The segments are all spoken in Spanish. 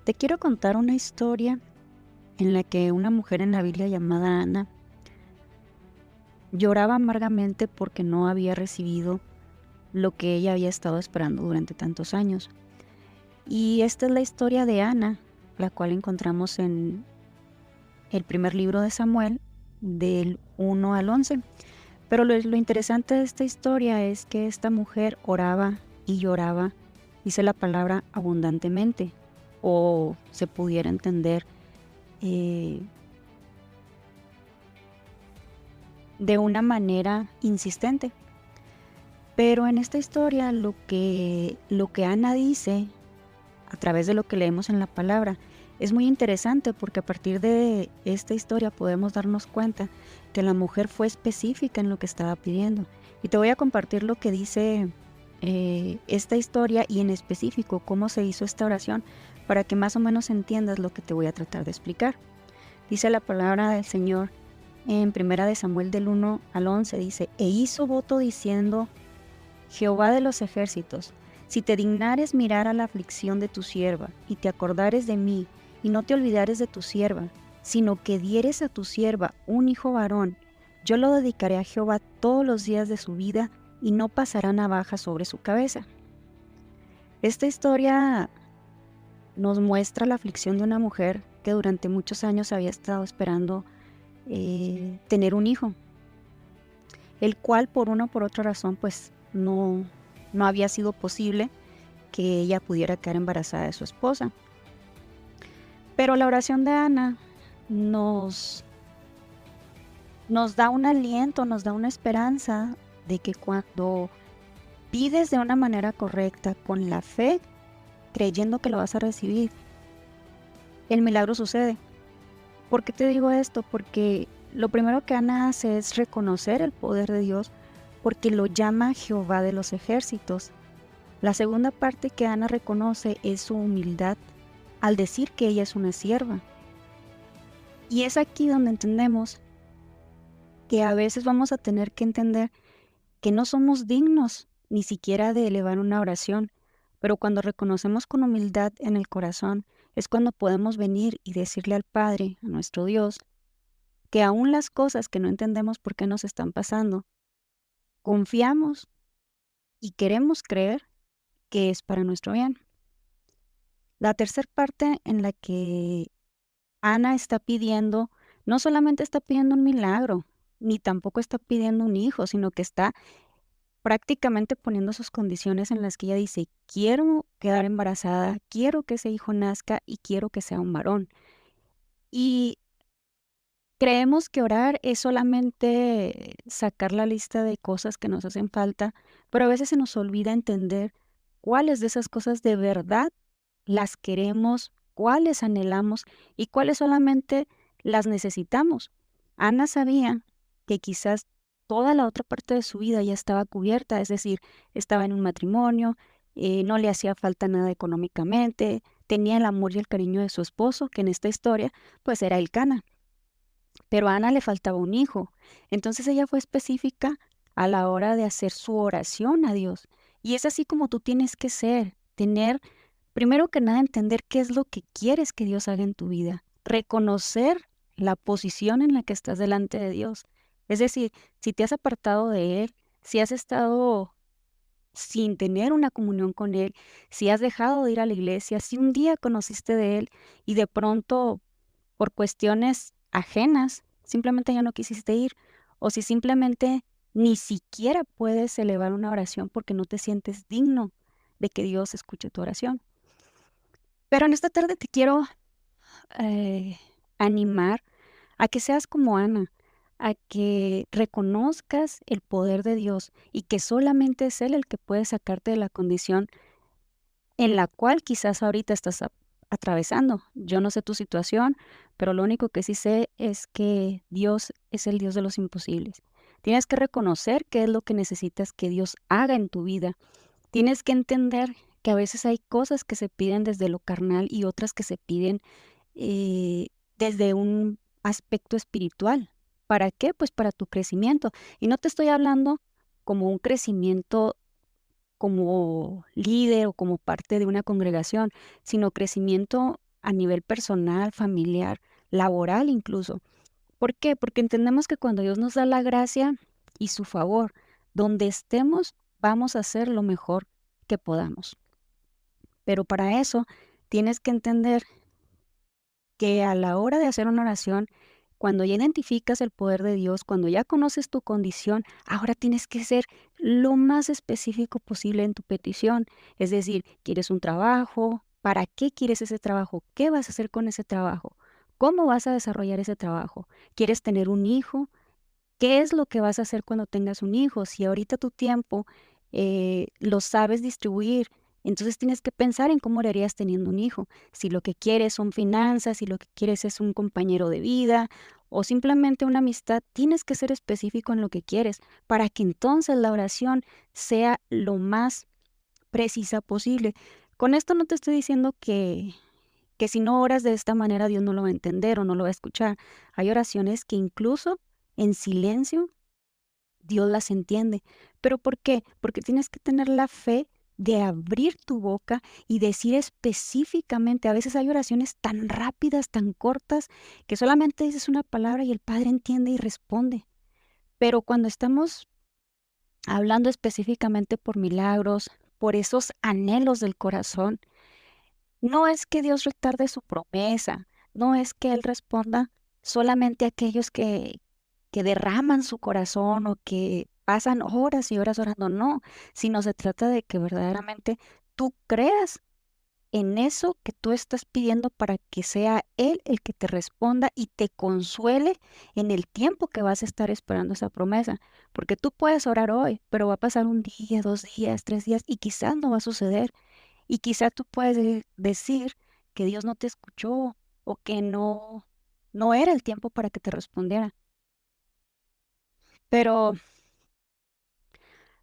Te quiero contar una historia en la que una mujer en la Biblia llamada Ana lloraba amargamente porque no había recibido lo que ella había estado esperando durante tantos años. Y esta es la historia de Ana, la cual encontramos en el primer libro de Samuel, del 1 al 11. Pero lo interesante de esta historia es que esta mujer oraba y lloraba, dice la palabra abundantemente, o se pudiera entender eh, de una manera insistente. Pero en esta historia lo que Ana dice, a través de lo que leemos en la palabra, es muy interesante porque a partir de esta historia podemos darnos cuenta que la mujer fue específica en lo que estaba pidiendo. Y te voy a compartir lo que dice esta historia y en específico cómo se hizo esta oración para que más o menos entiendas lo que te voy a tratar de explicar. Dice la palabra del Señor en primera de Samuel del 1 al 11, dice: E hizo voto diciendo: Jehová de los ejércitos, si te dignares mirar a la aflicción de tu sierva, y te acordares de mí, y no te olvidares de tu sierva, sino que dieres a tu sierva un hijo varón, yo lo dedicaré a Jehová todos los días de su vida, y no pasará navaja sobre su cabeza. Esta historia nos muestra la aflicción de una mujer que durante muchos años había estado esperando tener un hijo, el cual por una o por otra razón pues no había sido posible que ella pudiera quedar embarazada de su esposa. Pero la oración de Ana nos da un aliento, nos da una esperanza de que cuando pides de una manera correcta, con la fe, creyendo que lo vas a recibir, el milagro sucede. ¿Por qué te digo esto? Porque lo primero que Ana hace es reconocer el poder de Dios, porque lo llama Jehová de los ejércitos. La segunda parte que Ana reconoce es su humildad al decir que ella es una sierva. Y es aquí donde entendemos que a veces vamos a tener que entender que no somos dignos ni siquiera de elevar una oración, pero cuando reconocemos con humildad en el corazón es cuando podemos venir y decirle al Padre, a nuestro Dios, que aún las cosas que no entendemos por qué nos están pasando, confiamos y queremos creer que es para nuestro bien. La tercera parte en la que Ana está pidiendo, no solamente está pidiendo un milagro, ni tampoco está pidiendo un hijo, sino que está prácticamente poniendo sus condiciones en las que ella dice: quiero quedar embarazada, quiero que ese hijo nazca y quiero que sea un varón. Y creemos que orar es solamente sacar la lista de cosas que nos hacen falta, pero a veces se nos olvida entender cuáles de esas cosas de verdad las queremos, cuáles anhelamos y cuáles solamente las necesitamos. Ana sabía que quizás toda la otra parte de su vida ya estaba cubierta, es decir, estaba en un matrimonio, no le hacía falta nada económicamente, tenía el amor y el cariño de su esposo, que en esta historia pues era Elcana. Pero a Ana le faltaba un hijo. Entonces ella fue específica a la hora de hacer su oración a Dios. Y es así como tú tienes que ser, tener, primero que nada, entender qué es lo que quieres que Dios haga en tu vida, reconocer la posición en la que estás delante de Dios. Es decir, si te has apartado de Él, si has estado sin tener una comunión con Él, si has dejado de ir a la iglesia, si un día conociste de Él y de pronto por cuestiones ajenas, simplemente ya no quisiste ir, o si simplemente ni siquiera puedes elevar una oración porque no te sientes digno de que Dios escuche tu oración. Pero en esta tarde te quiero eh, animar a que seas como Ana, a que reconozcas el poder de Dios y que solamente es Él el que puede sacarte de la condición en la cual quizás ahorita estás atravesando. Yo no sé tu situación, pero lo único que sí sé es que Dios es el Dios de los imposibles. Tienes que reconocer qué es lo que necesitas que Dios haga en tu vida. Tienes que entender que a veces hay cosas que se piden desde lo carnal y otras que se piden eh, desde un aspecto espiritual. ¿Para qué? Pues para tu crecimiento. Y no te estoy hablando como un crecimiento como líder o como parte de una congregación, sino crecimiento a nivel personal, familiar, laboral incluso. ¿Por qué? Porque entendemos que cuando Dios nos da la gracia y su favor, donde estemos, vamos a hacer lo mejor que podamos. Pero para eso tienes que entender que a la hora de hacer una oración, cuando ya identificas el poder de Dios, cuando ya conoces tu condición, ahora tienes que ser lo más específico posible en tu petición. Es decir, ¿quieres un trabajo? ¿Para qué quieres ese trabajo? ¿Qué vas a hacer con ese trabajo? ¿Cómo vas a desarrollar ese trabajo? ¿Quieres tener un hijo? ¿Qué es lo que vas a hacer cuando tengas un hijo? Si ahorita tu tiempo lo sabes distribuir, entonces tienes que pensar en cómo lo harías teniendo un hijo. Si lo que quieres son finanzas, si lo que quieres es un compañero de vida o simplemente una amistad, tienes que ser específico en lo que quieres para que entonces la oración sea lo más precisa posible. Con esto no te estoy diciendo que si no oras de esta manera Dios no lo va a entender o no lo va a escuchar. Hay oraciones que incluso en silencio Dios las entiende. ¿Pero por qué? Porque tienes que tener la fe de abrir tu boca y decir específicamente. A veces hay oraciones tan rápidas, tan cortas, que solamente dices una palabra y el Padre entiende y responde. Pero cuando estamos hablando específicamente por milagros, por esos anhelos del corazón, no es que Dios retarde su promesa, no es que Él responda solamente a aquellos que derraman su corazón o que pasan horas y horas orando, no, sino se trata de que verdaderamente tú creas en eso que tú estás pidiendo para que sea Él el que te responda y te consuele en el tiempo que vas a estar esperando esa promesa. Porque tú puedes orar hoy, pero va a pasar un día, 2 días, 3 días y quizás no va a suceder. Y quizás tú puedes decir que Dios no te escuchó o que no era el tiempo para que te respondiera. Pero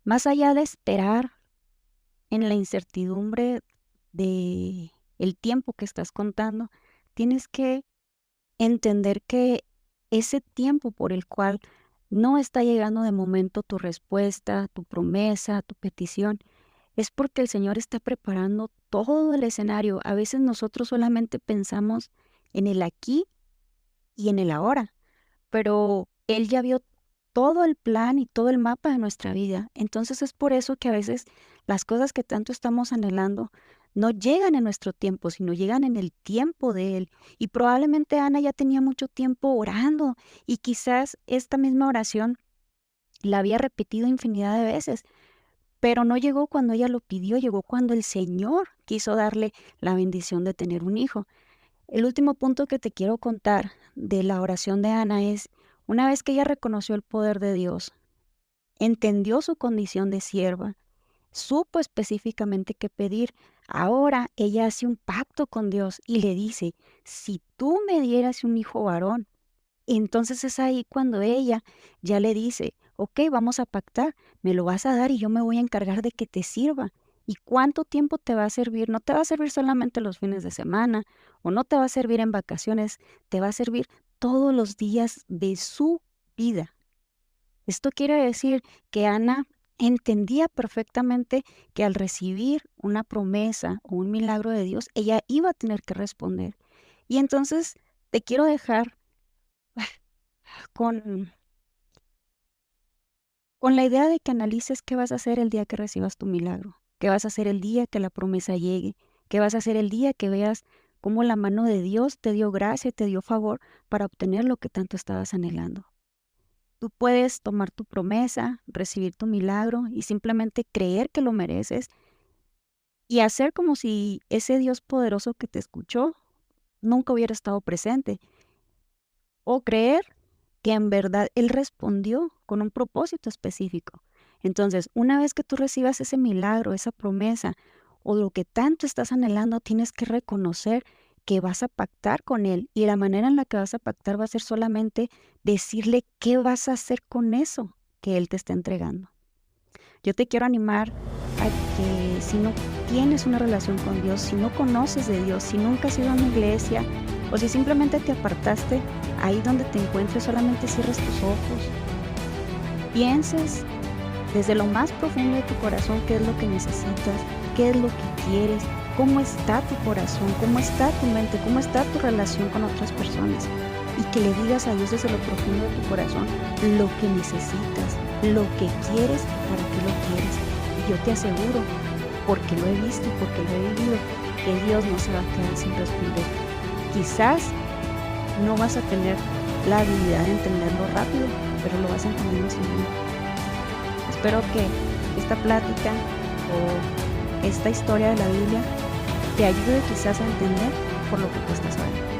más allá de esperar en la incertidumbre de el tiempo que estás contando, tienes que entender que ese tiempo por el cual no está llegando de momento tu respuesta, tu promesa, tu petición, es porque el Señor está preparando todo el escenario. A veces nosotros solamente pensamos en el aquí y en el ahora, pero Él ya vio todo el plan y todo el mapa de nuestra vida. Entonces es por eso que a veces las cosas que tanto estamos anhelando no llegan en nuestro tiempo, sino llegan en el tiempo de Él. Y probablemente Ana ya tenía mucho tiempo orando y quizás esta misma oración la había repetido infinidad de veces, pero no llegó cuando ella lo pidió, llegó cuando el Señor quiso darle la bendición de tener un hijo. El último punto que te quiero contar de la oración de Ana es, una vez que ella reconoció el poder de Dios, entendió su condición de sierva, supo específicamente qué pedir, ahora ella hace un pacto con Dios y le dice, si tú me dieras un hijo varón, entonces es ahí cuando ella ya le dice, ok, vamos a pactar, me lo vas a dar y yo me voy a encargar de que te sirva. ¿Y cuánto tiempo te va a servir? No te va a servir solamente los fines de semana o no te va a servir en vacaciones, te va a servir todos los días de su vida. Esto quiere decir que Ana entendía perfectamente que al recibir una promesa o un milagro de Dios, ella iba a tener que responder. Y entonces te quiero dejar con con la idea de que analices qué vas a hacer el día que recibas tu milagro, qué vas a hacer el día que la promesa llegue, qué vas a hacer el día que veas cómo la mano de Dios te dio gracia, te dio favor para obtener lo que tanto estabas anhelando. Tú puedes tomar tu promesa, recibir tu milagro y simplemente creer que lo mereces y hacer como si ese Dios poderoso que te escuchó nunca hubiera estado presente. O creer que en verdad Él respondió con un propósito específico. Entonces, una vez que tú recibas ese milagro, esa promesa o lo que tanto estás anhelando, tienes que reconocer que vas a pactar con Él y la manera en la que vas a pactar va a ser solamente decirle qué vas a hacer con eso que Él te está entregando. Yo te quiero animar a que si no tienes una relación con Dios, si no conoces de Dios, si nunca has ido a una iglesia o si simplemente te apartaste, ahí donde te encuentres solamente cierres tus ojos, pienses desde lo más profundo de tu corazón qué es lo que necesitas, qué es lo que quieres cómo está tu corazón, cómo está tu mente, cómo está tu relación con otras personas. Y que le digas a Dios desde lo profundo de tu corazón lo que necesitas, lo que quieres, para qué lo quieres. Y yo te aseguro, porque lo he visto y porque lo he vivido, que Dios no se va a quedar sin responder. Quizás no vas a tener la habilidad de entenderlo rápido, pero lo vas a entender sin duda. Espero que esta plática o esta historia de la Biblia te ayude quizás a entender por lo que tú estás hablando.